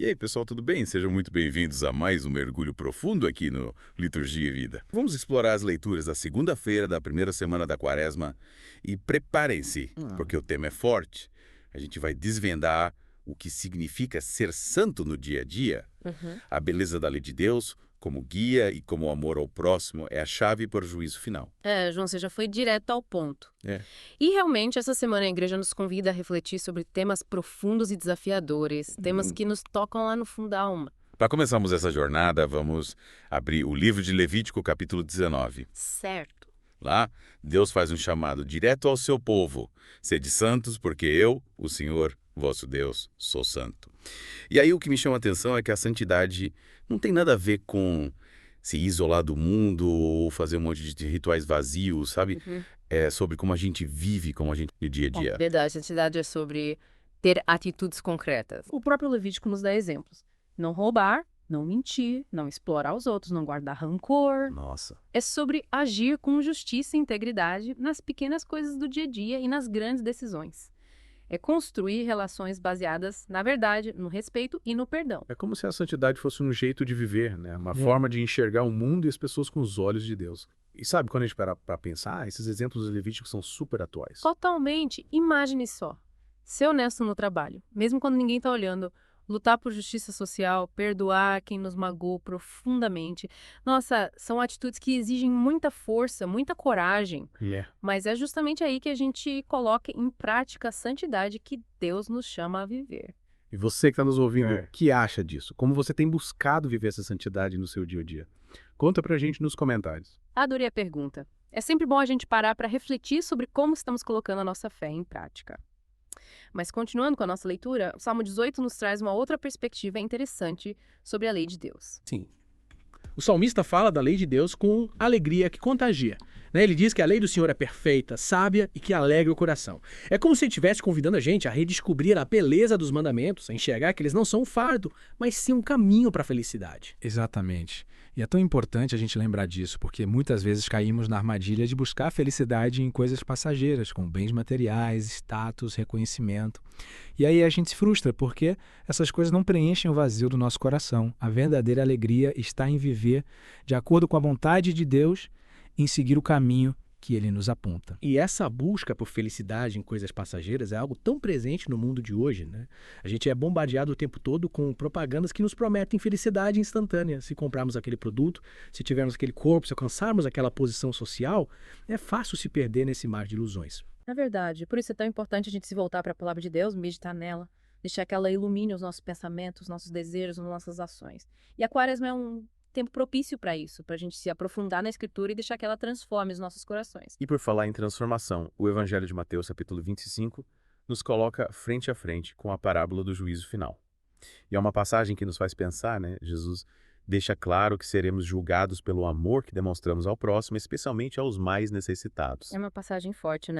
aí, pessoal, tudo bem? Sejam muito bem-vindos a mais um mergulho profundo aqui no Liturgia e Vida. Vamos explorar as leituras da segunda-feira da primeira semana da Quaresma e preparem-se, porque o tema é forte. A gente vai desvendar o que significa ser santo no dia a dia. A beleza da lei de Deus, como guia e como amor ao próximo, é a chave para o juízo final. João, você já foi direto ao ponto. É. E realmente, essa semana a igreja nos convida a refletir sobre temas profundos e desafiadores, temas que nos tocam lá no fundo da alma. Para começarmos essa jornada, vamos abrir o livro de Levítico, capítulo 19. Certo. Lá, Deus faz um chamado direto ao seu povo. Sede santos, porque eu, o Senhor, vosso Deus, sou santo. E aí o que me chama a atenção é que a santidade não tem nada a ver com se isolar do mundo ou fazer um monte de rituais vazios, sabe? É sobre como a gente vive, como a gente no dia a dia. Verdade, santidade é sobre ter atitudes concretas. O próprio Levítico nos dá exemplos. Não roubar, não mentir, não explorar os outros, não guardar rancor. Nossa. É sobre agir com justiça e integridade nas pequenas coisas do dia a dia e nas grandes decisões. É construir relações baseadas na verdade, no respeito e no perdão. É como se a santidade fosse um jeito de viver, né? Uma forma de enxergar o mundo e as pessoas com os olhos de Deus. E sabe, quando a gente para pra pensar, esses exemplos levíticos são super atuais. Totalmente. Imagine só. Ser honesto no trabalho, mesmo quando ninguém está olhando. Lutar por justiça social, perdoar quem nos magoou profundamente. Nossa, são atitudes que exigem muita força, muita coragem. Mas é justamente aí que a gente coloca em prática a santidade que Deus nos chama a viver. E você que está nos ouvindo, o que acha disso? Como você tem buscado viver essa santidade no seu dia a dia? Conta pra gente nos comentários. Adorei a pergunta. É sempre bom a gente parar para refletir sobre como estamos colocando a nossa fé em prática. Mas continuando com a nossa leitura, o Salmo 18 nos traz uma outra perspectiva interessante sobre a lei de Deus. Sim. O salmista fala da lei de Deus com alegria que contagia. Ele diz que a lei do Senhor é perfeita, sábia e que alegra o coração. É como se ele estivesse convidando a gente a redescobrir a beleza dos mandamentos, a enxergar que eles não são um fardo, mas sim um caminho para a felicidade. Exatamente. E é tão importante a gente lembrar disso, porque muitas vezes caímos na armadilha de buscar felicidade em coisas passageiras, como bens materiais, status, reconhecimento. E aí a gente se frustra, porque essas coisas não preenchem o vazio do nosso coração. A verdadeira alegria está em viver de acordo com a vontade de Deus, em seguir o caminho que ele nos aponta. E essa busca por felicidade em coisas passageiras é algo tão presente no mundo de hoje, A gente é bombardeado o tempo todo com propagandas que nos prometem felicidade instantânea. Se comprarmos aquele produto, se tivermos aquele corpo, se alcançarmos aquela posição social, é fácil se perder nesse mar de ilusões. É verdade. Por isso é tão importante a gente se voltar para a palavra de Deus, meditar nela, deixar que ela ilumine os nossos pensamentos, os nossos desejos, as nossas ações. E a Quaresma é um tempo propício para isso, para a gente se aprofundar na Escritura e deixar que ela transforme os nossos corações. E por falar em transformação, o Evangelho de Mateus, capítulo 25, nos coloca frente a frente com a parábola do juízo final. E é uma passagem que nos faz pensar, Jesus deixa claro que seremos julgados pelo amor que demonstramos ao próximo, especialmente aos mais necessitados. É uma passagem forte,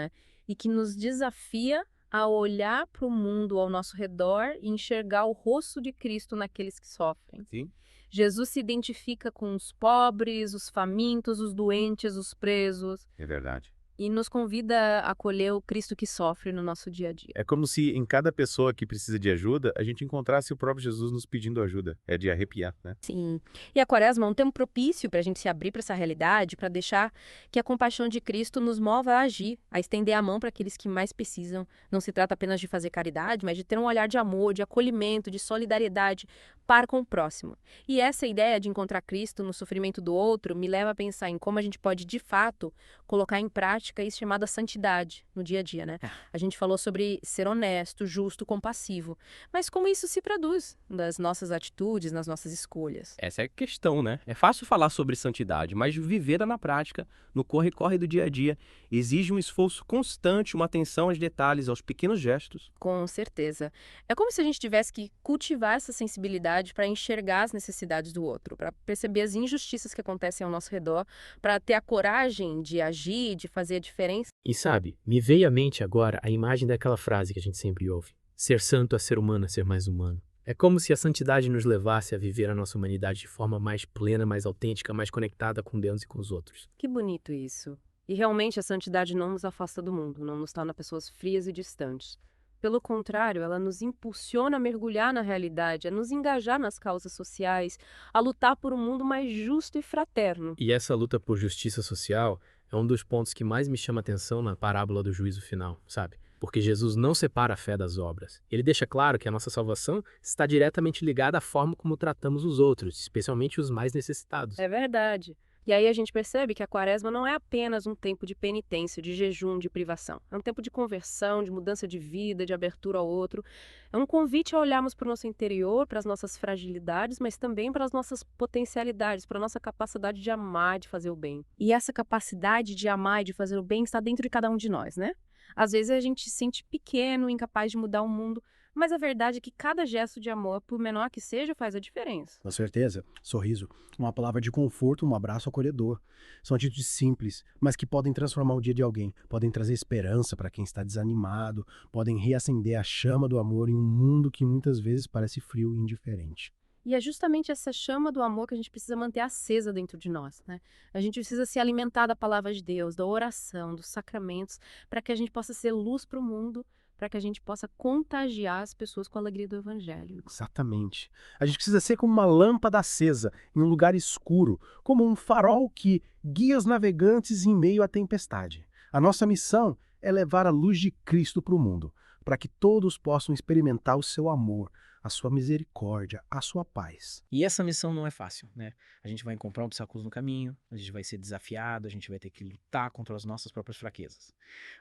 E que nos desafia a olhar para o mundo ao nosso redor e enxergar o rosto de Cristo naqueles que sofrem. Sim. Jesus se identifica com os pobres, os famintos, os doentes, os presos. É verdade. E nos convida a acolher o Cristo que sofre no nosso dia a dia. É como se em cada pessoa que precisa de ajuda, a gente encontrasse o próprio Jesus nos pedindo ajuda. É de arrepiar, Sim. E a Quaresma é um tempo propício para a gente se abrir para essa realidade, para deixar que a compaixão de Cristo nos mova a agir, a estender a mão para aqueles que mais precisam. Não se trata apenas de fazer caridade, mas de ter um olhar de amor, de acolhimento, de solidariedade para com o próximo. E essa ideia de encontrar Cristo no sofrimento do outro me leva a pensar em como a gente pode, de fato, colocar em prática isso chamada santidade no dia a dia, A gente falou sobre ser honesto, justo, compassivo. Mas como isso se traduz nas nossas atitudes, nas nossas escolhas? Essa é a questão, É fácil falar sobre santidade, mas vivê-la na prática, no corre-corre do dia a dia, exige um esforço constante, uma atenção aos detalhes, aos pequenos gestos. Com certeza. É como se a gente tivesse que cultivar essa sensibilidade para enxergar as necessidades do outro, para perceber as injustiças que acontecem ao nosso redor, para ter a coragem de agir, de fazer a diferença. E sabe, me veio à mente agora a imagem daquela frase que a gente sempre ouve. Ser santo é ser humano, é ser mais humano. É como se a santidade nos levasse a viver a nossa humanidade de forma mais plena, mais autêntica, mais conectada com Deus e com os outros. Que bonito isso. E realmente a santidade não nos afasta do mundo, não nos torna pessoas frias e distantes. Pelo contrário, ela nos impulsiona a mergulhar na realidade, a nos engajar nas causas sociais, a lutar por um mundo mais justo e fraterno. E essa luta por justiça social é um dos pontos que mais me chama a atenção na parábola do juízo final, sabe? Porque Jesus não separa a fé das obras. Ele deixa claro que a nossa salvação está diretamente ligada à forma como tratamos os outros, especialmente os mais necessitados. É verdade. E aí a gente percebe que a quaresma não é apenas um tempo de penitência, de jejum, de privação. É um tempo de conversão, de mudança de vida, de abertura ao outro. É um convite a olharmos para o nosso interior, para as nossas fragilidades, mas também para as nossas potencialidades, para a nossa capacidade de amar e de fazer o bem. E essa capacidade de amar e de fazer o bem está dentro de cada um de nós, né? Às vezes a gente se sente pequeno, incapaz de mudar o mundo, mas a verdade é que cada gesto de amor, por menor que seja, faz a diferença. Com certeza. Sorriso, uma palavra de conforto, um abraço acolhedor. São atitudes simples, mas que podem transformar o dia de alguém, podem trazer esperança para quem está desanimado, podem reacender a chama do amor em um mundo que muitas vezes parece frio e indiferente. E é justamente essa chama do amor que a gente precisa manter acesa dentro de nós, né? A gente precisa se alimentar da palavra de Deus, da oração, dos sacramentos, para que a gente possa ser luz para o mundo, para que a gente possa contagiar as pessoas com a alegria do Evangelho. Exatamente. A gente precisa ser como uma lâmpada acesa em um lugar escuro, como um farol que guia os navegantes em meio à tempestade. A nossa missão é levar a luz de Cristo para o mundo, para que todos possam experimentar o seu amor, a sua misericórdia, a sua paz. E essa missão não é fácil, né? A gente vai encontrar obstáculos no caminho, a gente vai ser desafiado, a gente vai ter que lutar contra as nossas próprias fraquezas.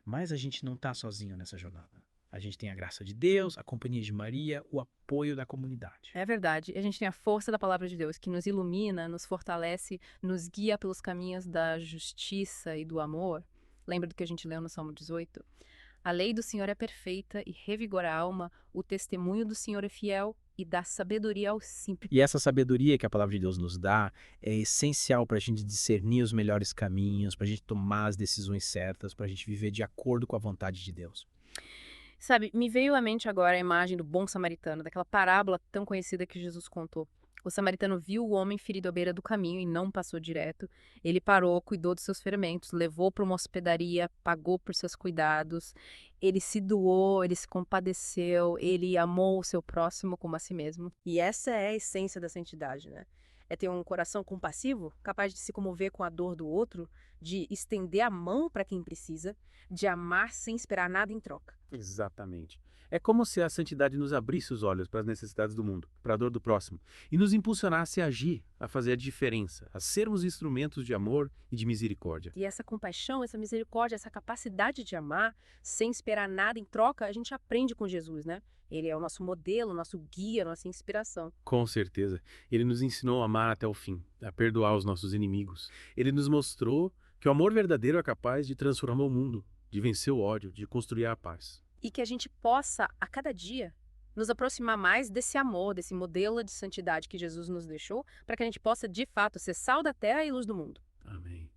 Mas a gente não está sozinho nessa jornada. A gente tem a graça de Deus, a companhia de Maria, o apoio da comunidade. É verdade. A gente tem a força da palavra de Deus que nos ilumina, nos fortalece, nos guia pelos caminhos da justiça e do amor. Lembra do que a gente leu no Salmo 18? A lei do Senhor é perfeita e revigora a alma, o testemunho do Senhor é fiel e dá sabedoria ao simples. E essa sabedoria que a palavra de Deus nos dá é essencial para a gente discernir os melhores caminhos, para a gente tomar as decisões certas, para a gente viver de acordo com a vontade de Deus. Sabe, me veio à mente agora a imagem do bom samaritano, daquela parábola tão conhecida que Jesus contou. O samaritano viu o homem ferido à beira do caminho e não passou direto. Ele parou, cuidou dos seus ferimentos, levou para uma hospedaria, pagou por seus cuidados. Ele se doou, ele se compadeceu, ele amou o seu próximo como a si mesmo. E essa é a essência da santidade, né? É ter um coração compassivo, capaz de se comover com a dor do outro, de estender a mão para quem precisa, de amar sem esperar nada em troca. Exatamente. É como se a santidade nos abrisse os olhos para as necessidades do mundo, para a dor do próximo, e nos impulsionasse a agir, a fazer a diferença, a sermos instrumentos de amor e de misericórdia. E essa compaixão, essa misericórdia, essa capacidade de amar sem esperar nada em troca, a gente aprende com Jesus, né? Ele é o nosso modelo, nosso guia, nossa inspiração. Com certeza. Ele nos ensinou a amar até o fim, a perdoar os nossos inimigos. Ele nos mostrou que o amor verdadeiro é capaz de transformar o mundo, de vencer o ódio, de construir a paz. E que a gente possa, a cada dia, nos aproximar mais desse amor, desse modelo de santidade que Jesus nos deixou, para que a gente possa, de fato, ser sal da terra e luz do mundo. Amém.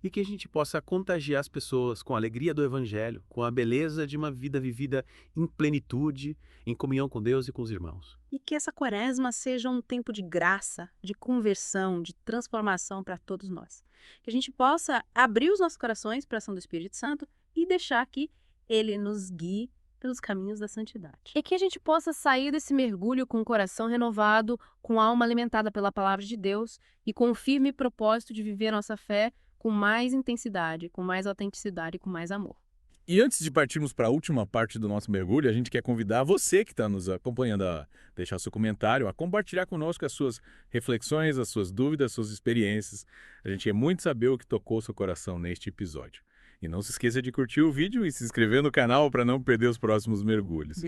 E que a gente possa contagiar as pessoas com a alegria do Evangelho, com a beleza de uma vida vivida em plenitude, em comunhão com Deus e com os irmãos. E que essa quaresma seja um tempo de graça, de conversão, de transformação para todos nós. Que a gente possa abrir os nossos corações para a ação do Espírito Santo e deixar que Ele nos guie pelos caminhos da santidade. E que a gente possa sair desse mergulho com o coração renovado, com a alma alimentada pela palavra de Deus e com o firme propósito de viver a nossa fé com mais intensidade, com mais autenticidade e com mais amor. E antes de partirmos para a última parte do nosso mergulho, a gente quer convidar você que está nos acompanhando a deixar seu comentário, a compartilhar conosco as suas reflexões, as suas dúvidas, as suas experiências. A gente quer muito saber o que tocou seu coração neste episódio. E não se esqueça de curtir o vídeo e se inscrever no canal para não perder os próximos mergulhos.